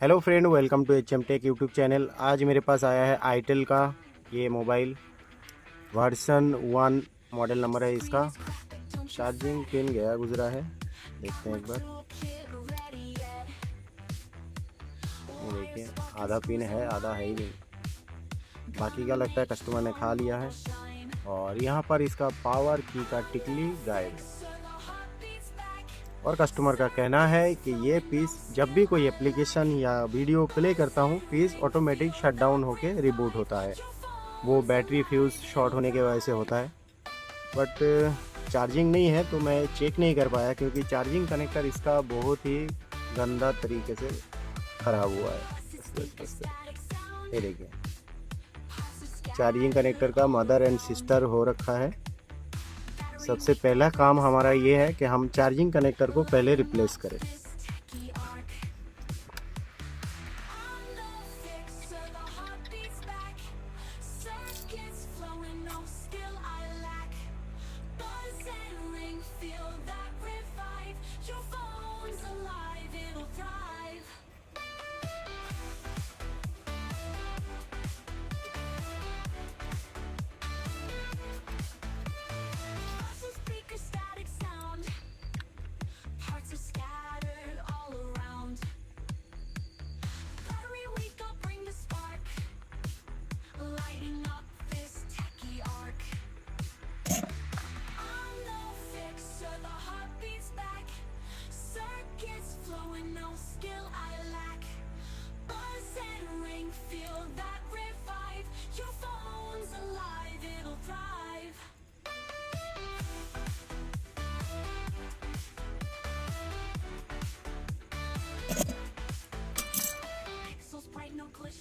Hello friend, welcome to H M tech YouTube channel. आज मेरे पास आया है iTel का ये मोबाइल। वर्सन 1 मॉडल नंबर है इसका। चार्जिंग पिन गया गुजरा है, देखते हैं एक बार। ये देखिए, आधा पिन है, आधा है ही नहीं। बाकी का लगता है कस्टमर ने खा लिया है। और यहाँ पर इसका पावर की का टिकली गायब है। और कस्टमर का कहना है कि ये पीस जब भी कोई एप्लीकेशन या वीडियो प्ले करता हूँ, पीस ऑटोमेटिक शट डाउन होके रिबूट होता है। वो बैटरी फ्यूज़ शॉर्ट होने की वजह से होता है। बट चार्जिंग नहीं है तो मैं चेक नहीं कर पाया, क्योंकि चार्जिंग कनेक्टर इसका बहुत ही गंदा तरीके से ख़राब हुआ है। ये देखिए, चार्जिंग कनेक्टर का मदर एंड सिस्टर हो रखा है। सबसे पहला काम हमारा ये है कि हम चार्जिंग कनेक्टर को पहले रिप्लेस करें।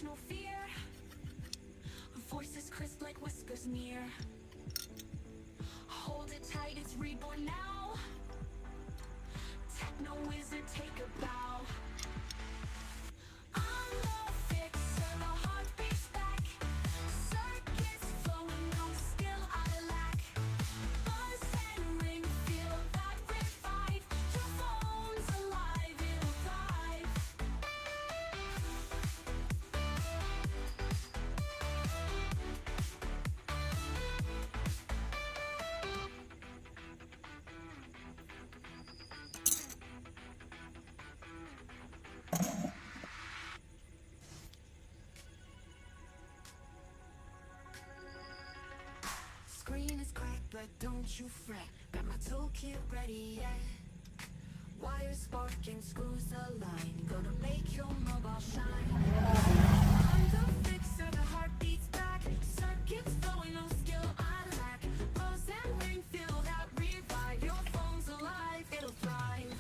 No fear, voices crisp like whiskers near. Hold it tight, it's reborn now. Techno wizard, take a bow. I'm the fixer, the heartbeat's back. Circuits flowing, no skill I lack. Buzz and ring, feel that revive. Your phone's alive, it'll thrive. Screen is cracked, but don't you fret. Got my toolkit ready, yeah. Wires sparking, screws align. Gonna make your mobile shine. I'm the fixer, the heartbeat's back. Circuits flowing, no skill I lack. Buzz and ring, feel that revive. Your phone's alive, it'll thrive.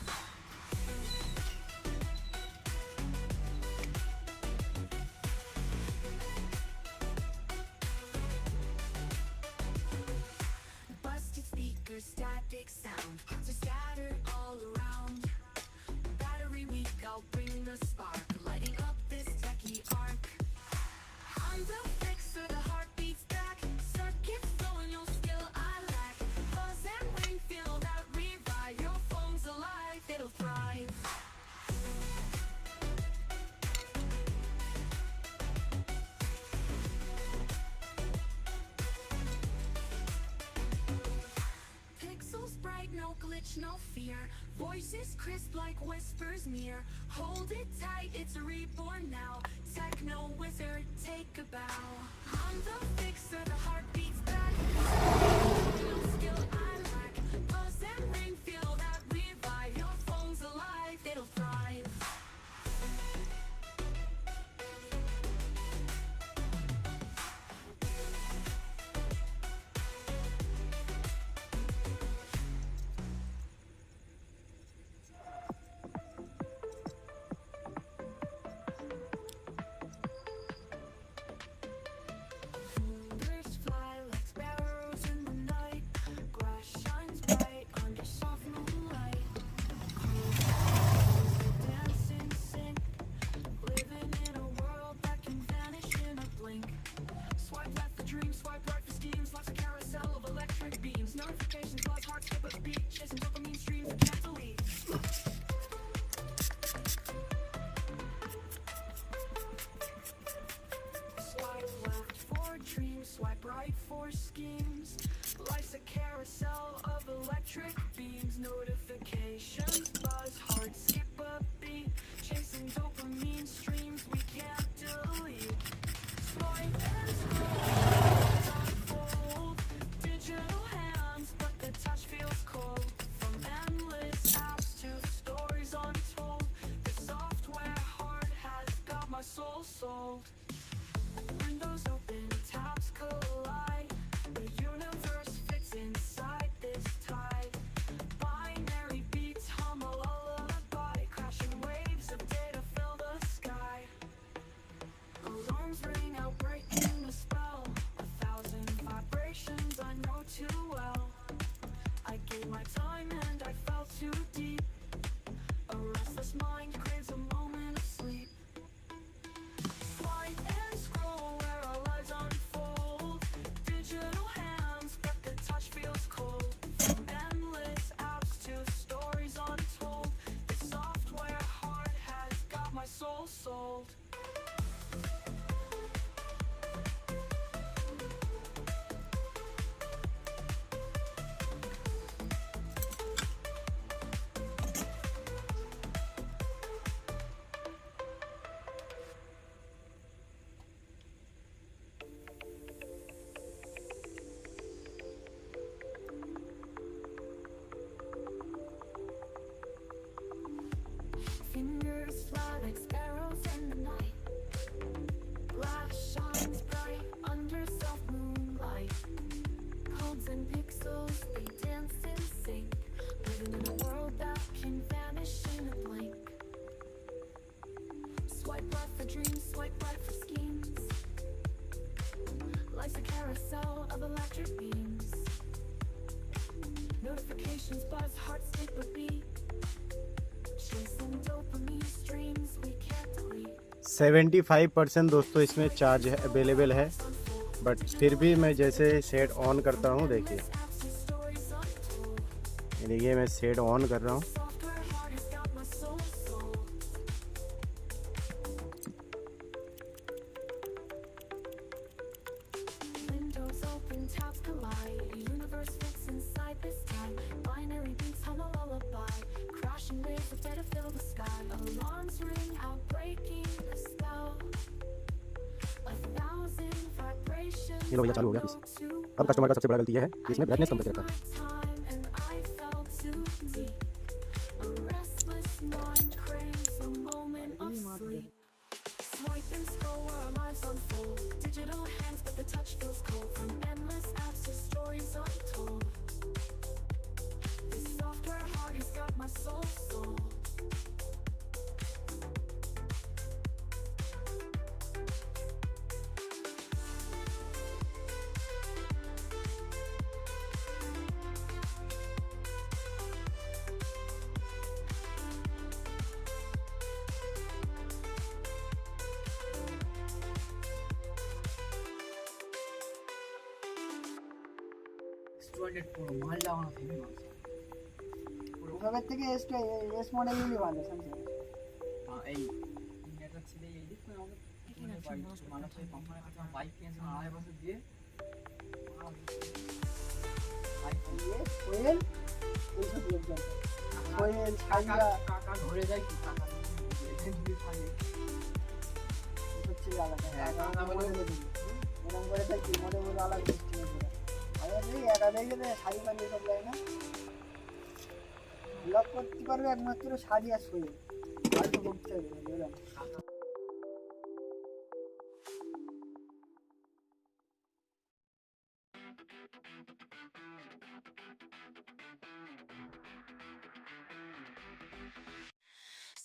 Busted speakers, static sound. So scattered all around. Battery weak, I'll bring the spark. Lighting up this techie arc. I'm the fixer, the heartbeat's back. Circuits flowing, no skill I lack. Buzz and ring, feel that revive. Your phone's alive, it'll thrive. Pixels bright, no glitch, no fear. Voices crisp like whispers near. Hold it tight, it's reborn now. Techno wizard, take a bow. I'm the fixer, the heartbeat's back. No skill I lack. Buzz and ring, feel that revive. Your phone's alive, it'll thrive. Birds fly like sparrows in fight for schemes. Life's a carousel of electric beams. Notifications buzz, hearts skip a beat. Chasing dopamine streams we can't delete. Swipe and scroll, unfold. Digital hands, but the touch feels cold. From endless apps to stories untold. The software heart has got my soul sold. Windows open, tabs collide. The universe fits inside this tide. Binary beats hum a lullaby. Crashing waves of data fill the sky. Alarms ring out, breaking the spell. 1,000 vibrations I know too well. I gave my time and I fell too deep. A restless mind craves a moment of sleep. Swipe and scroll where our lives unfold. Digital hands, but the touch feels cold. From endless apps to stories untold. The software heart has got my soul sold. Fingers fly like sparrows in the night. Glass shines bright under soft moonlight. Codes and pixels, they dance in sync. Living in a world that can vanish in a blink. Swipe right for dreams, swipe right for schemes. Life's a carousel of electric beams. Notifications buzz, hearts skip a beat. Chasing dopamine streams we can't delete. 75% दोस्तों इसमें charge है available है, but फिर भी मैं जैसे set on करता हूँ, देखिए ये देखिए मैं सेट ऑन कर रहा हूँ। Windows open, tabs collide. The universe fits inside this time. Binary beats hum a lullaby. Crashing waves of data fill the sky. Alarms ring out, breaking the spell. 1,000 vibrations. ये लो भैया, चालू हो गया please. अब customer का सबसे बड़ा गलती ये है कि इसने ब्राइटनेस कम करके रखा है। Time and I fell too deep. A restless mind craves a moment of sleep. Swipe and scroll where our lives unfold. Digital hands, but the touch feels cold. From endless apps to stories untold. This software heart has got my soul sold. Student পুরো মাল লাগানো থেকে ওসবের থেকে S মডেলই ভালো Samsung. এই network ছিল এই দিক করে আমাদের মানুষের কোম্পানির কাছে বাইক কিনেছে 2.5 বছর দিয়ে বাইক দিয়ে কোয়েল ওইসব লোকজন কোয়েল ছাইয়া কাকা ধরে যায় কি টাকা দিয়ে থাকে হচ্ছে আলাদা কাকা বলে এরকম করে তাই কি মডেল বলে আলাদা সিস্টেম করে আবার এই একা দেখে শাড়ি পালিয়ে সব যায় না ব্লক করতে পারবে একমাত্র শাড়ি আর শোয়ে আর তো করতে হবে বুঝলাম।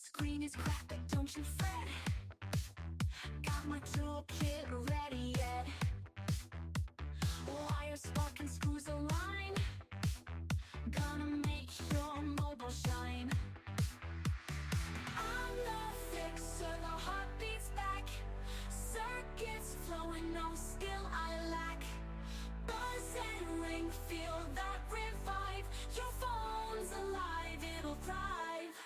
Screen is cracked, but don't you fret. Got my toolkit ready yet. Wires spark and screws align. Gonna make your mobile shine. I'm the fixer, the heartbeat's back. Circuits flowing, no skill I lack. Buzz and ring, feel that revive. Your phone's alive, it'll thrive.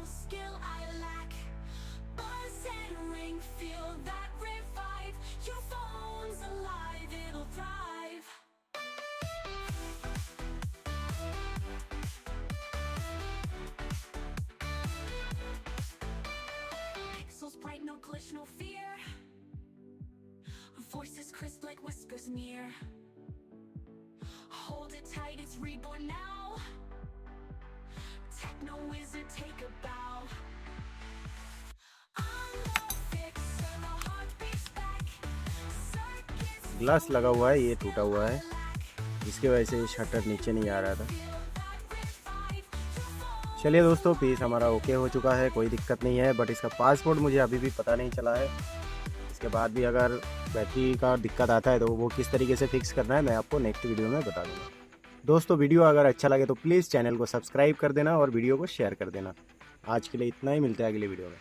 skill I lack. Buzz and ring, feel that revive. Your phone's alive, it'll thrive. Pixels bright, no glitch, no fear. Voices crisp like whispers near. Hold it tight, it's reborn now. Techno wizard, take a bow. I'm the fixer, the heartbeat's back. Circuits glass लगा हुआ है, ये टूटा हुआ है, इसकी वजह से शटर नीचे नहीं आ रहा था। चलिए दोस्तों, पीस हमारा ओके हो चुका है, कोई दिक्कत नहीं है। बट इसका पासवर्ड मुझे अभी भी पता नहीं चला है। इसके बाद भी अगर बैटरी का दिक्कत आता है तो वो किस तरीके से फिक्स करना है मैं आपको नेक्स्ट वीडियो में बता दूंगा। दोस्तों, वीडियो अगर अच्छा लगे तो प्लीज़ चैनल को सब्सक्राइब कर देना और वीडियो को शेयर कर देना। आज के लिए इतना ही, मिलते हैं अगली वीडियो में।